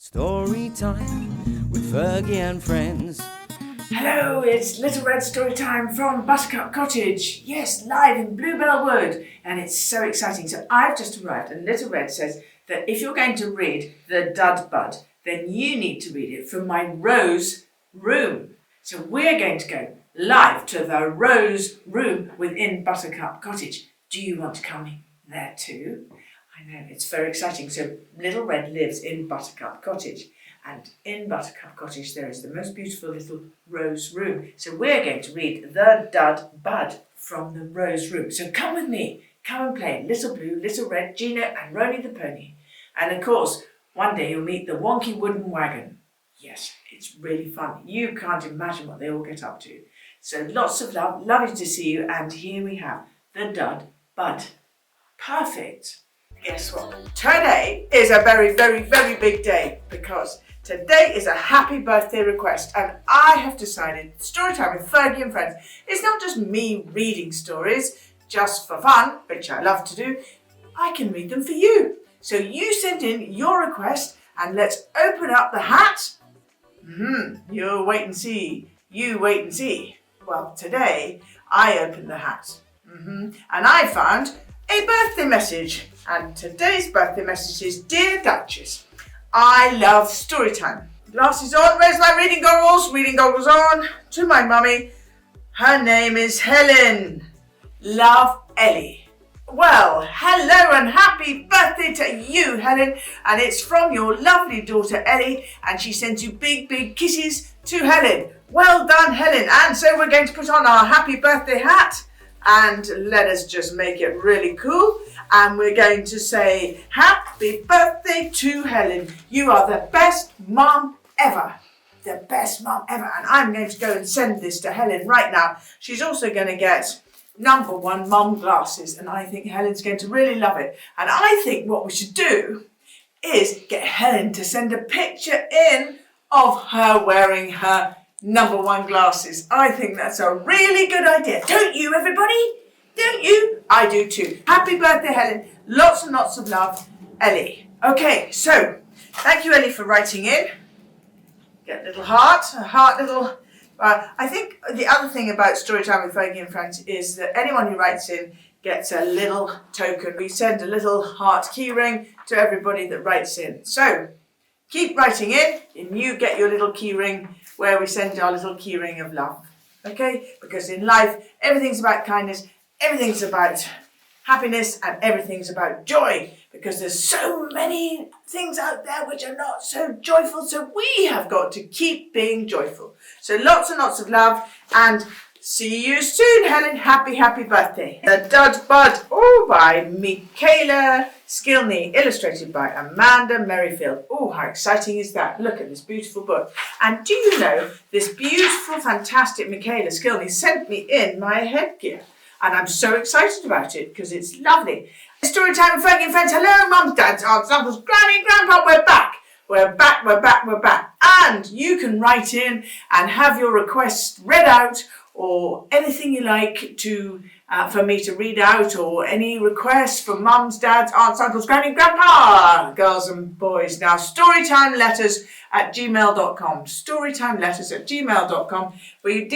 Story time with Fergie and friends. Hello, it's Little Red Story Time from Buttercup Cottage. Yes, live in Bluebell Wood, and it's so exciting. So I've just arrived, and Little Red says that if you're going to read The Dud Bud, then you need to read it from my Rose room. So we're going to go live to the Rose room within Buttercup Cottage. Do you want to come there too? I know, it's very exciting. So Little Red lives in Buttercup Cottage. And in Buttercup Cottage, there is the most beautiful little rose room. So we're going to read The Dud Bud from the Rose Room. So come with me. Come and play Little Blue, Little Red, Gino and Roni the Pony. And of course, one day you'll meet the wonky wooden wagon. Yes, it's really fun. You can't imagine what they all get up to. So lots of love. Lovely to see you. And here we have The Dud Bud. Perfect. Guess what? Today is a very, very, very big day because today is a happy birthday request, and I have decided Storytime with Fergie and Friends is not just me reading stories just for fun, which I love to do. I can read them for you. So you send in your request and let's open up the hat. You'll wait and see. You wait and see. Well, today I opened the hat and I found a birthday message. And today's birthday message is, Dear Duchess, I love story time. Glasses on, where's my reading goggles? Reading goggles on. To my mummy. Her name is Helen. Love, Ellie. Well, hello and happy birthday to you, Helen. And it's from your lovely daughter, Ellie. And she sends you big, big kisses to Helen. Well done, Helen. And so we're going to put on our happy birthday hat. And let us just make it really cool. And we're going to say, happy birthday to Helen. You are the best mum ever. The best mum ever. And I'm going to go and send this to Helen right now. She's also going to get #1 mum glasses. And I think Helen's going to really love it. And I think what we should do is get Helen to send a picture in of her wearing her #1 glasses. I think that's a really good idea. Don't you, everybody? Don't you? I do too. Happy birthday, Helen. Lots and lots of love, Ellie. Okay, so thank you, Ellie, for writing in. Get a little heart, little... I think the other thing about Storytime with Fergie and Friends is that anyone who writes in gets a little token. We send a little heart keyring to everybody that writes in. So keep writing in and you get your little keyring where we send our little keyring of love. Okay? Because in life, everything's about kindness, everything's about happiness, and everything's about joy. Because there's so many things out there which are not so joyful, so we have got to keep being joyful. So lots and lots of love, and see you soon, Helen. Happy, happy birthday. The Dud Bud, by Michaela, Skilney, illustrated by Amanda Merrifield. Oh, how exciting is that? Look at this beautiful book. And do you know, this beautiful, fantastic Michaela Skilney sent me in my headgear. And I'm so excited about it because it's lovely. Storytime with Fergie and Friends. Hello, mums, dads, aunts, uncles, granny, grandpa. We're back. We're back, we're back, we're back. And you can write in and have your requests read out, or anything you like to for me to read out, or any requests from mums, dads, aunts, uncles, granny, grandpa, girls and boys. Now, storytimeletters@gmail.com. Storytimeletters@gmail.com. We've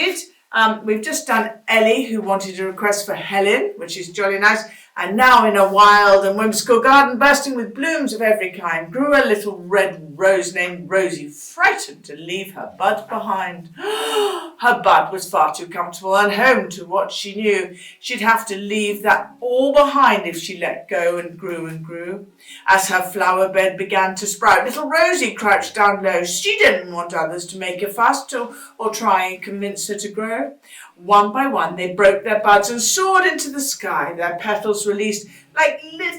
just done Ellie, who wanted a request for Helen, which is jolly nice. And now in a wild and whimsical garden bursting with blooms of every kind grew a little red rose named Rosie, frightened to leave her bud behind. Her bud was far too comfortable and home to what she knew. She'd have to leave that all behind if she let go and grew and grew. As her flower bed began to sprout, little Rosie crouched down low. She didn't want others to make a fuss or try and convince her to grow. One by one, they broke their buds and soared into the sky, their petals released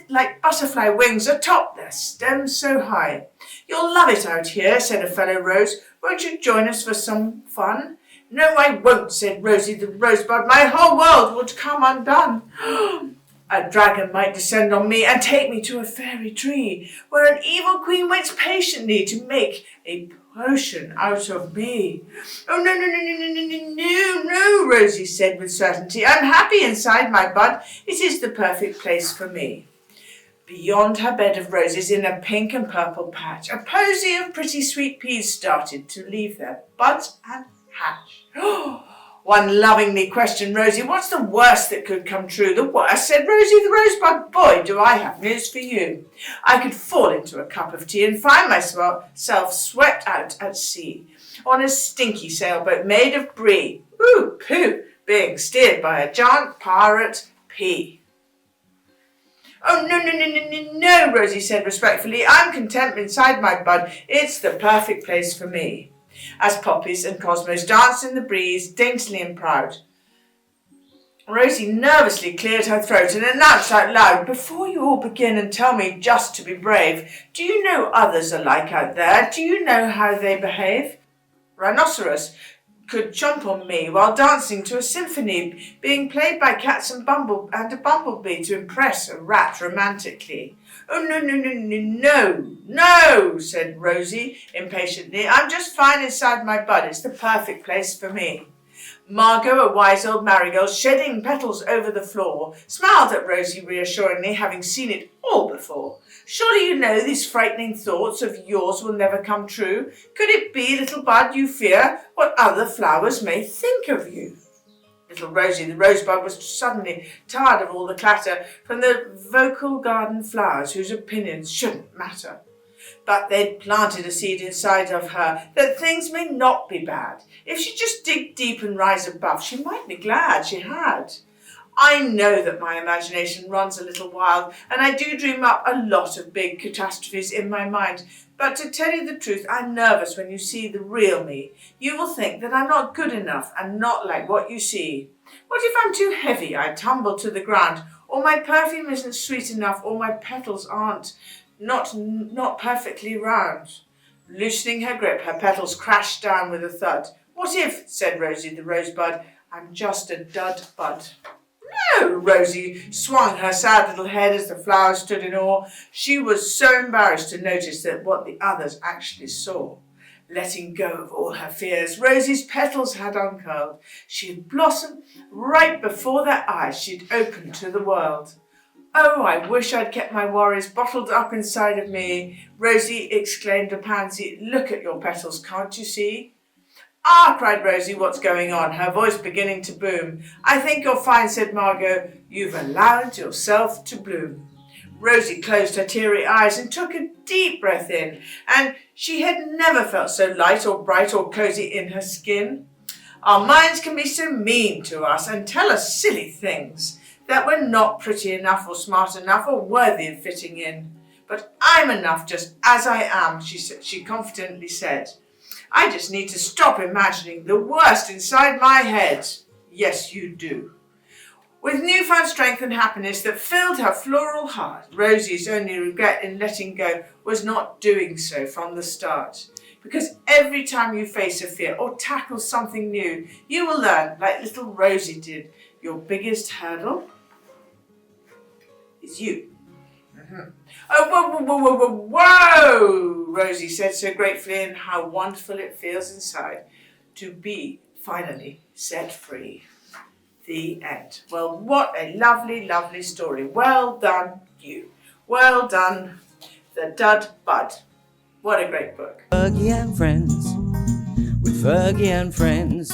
like butterfly wings atop their stems so high. You'll love it out here, said a fellow rose. Won't you join us for some fun? No, I won't, said Rosie the rosebud. My whole world would come undone. A dragon might descend on me and take me to a fairy tree, where an evil queen waits patiently to make a potion out of me. Oh, no, Rosie said with certainty. I'm happy inside my bud. It is the perfect place for me. Beyond her bed of roses in a pink and purple patch, a posy of pretty sweet peas started to leave their buds and hatch. One lovingly questioned Rosie, "What's the worst that could come true?" "The worst," said Rosie the Rosebud. "Boy, do I have news for you. I could fall into a cup of tea and find myself swept out at sea on a stinky sailboat made of brie. Ooh, pooh, being steered by a giant pirate pea." "Oh, no, Rosie said respectfully. "I'm content inside my bud. It's the perfect place for me." As poppies and cosmos danced in the breeze, daintily and proud, Rosie nervously cleared her throat and announced out loud, "Before you all begin and tell me just to be brave, do you know others are like out there? Do you know how they behave? Rhinoceros could jump on me while dancing to a symphony being played by cats and a bumblebee to impress a rat romantically." "Oh, no, said Rosie impatiently. "I'm just fine inside my bud. It's the perfect place for me." Margot, a wise old marigold, shedding petals over the floor, smiled at Rosie reassuringly, having seen it all before. "Surely you know these frightening thoughts of yours will never come true. Could it be, little bud, you fear what other flowers may think of you?" Little Rosie the Rosebud was suddenly tired of all the clatter from the vocal garden flowers whose opinions shouldn't matter. But they'd planted a seed inside of her that things may not be bad. If she just dig deep and rise above, she might be glad she had. I know that my imagination runs a little wild, and I do dream up a lot of big catastrophes in my mind. But to tell you the truth, I'm nervous when you see the real me. You will think that I'm not good enough and not like what you see. What if I'm too heavy, I tumble to the ground, or my perfume isn't sweet enough, or my petals aren't not perfectly round? Loosening her grip, her petals crashed down with a thud. "What if," said Rosie the Rosebud, "I'm just a dud bud?" "No!" Rosie swung her sad little head as the flowers stood in awe. She was so embarrassed to notice that what the others actually saw. Letting go of all her fears, Rosie's petals had uncurled. She had blossomed right before their eyes. She'd opened to the world. "Oh, I wish I'd kept my worries bottled up inside of me," Rosie exclaimed a pansy. "Look at your petals, can't you see?" "Ah," cried Rosie, "what's going on?" her voice beginning to boom. "I think you're fine," said Margot. "You've allowed yourself to bloom." Rosie closed her teary eyes and took a deep breath in, and she had never felt so light or bright or cozy in her skin. Our minds can be so mean to us and tell us silly things, that we're not pretty enough or smart enough or worthy of fitting in. But I'm enough just as I am, she confidently said. I just need to stop imagining the worst inside my head. Yes, you do. With newfound strength and happiness that filled her floral heart, Rosie's only regret in letting go was not doing so from the start. Because every time you face a fear or tackle something new, you will learn, like little Rosie did, your biggest hurdle is you. Oh, whoa, Rosie said so gratefully, and how wonderful it feels inside to be finally set free. The end. Well, what a lovely, lovely story. Well done, you. Well done, the Dud Bud. What a great book. Fergie and Friends, with Fergie and Friends.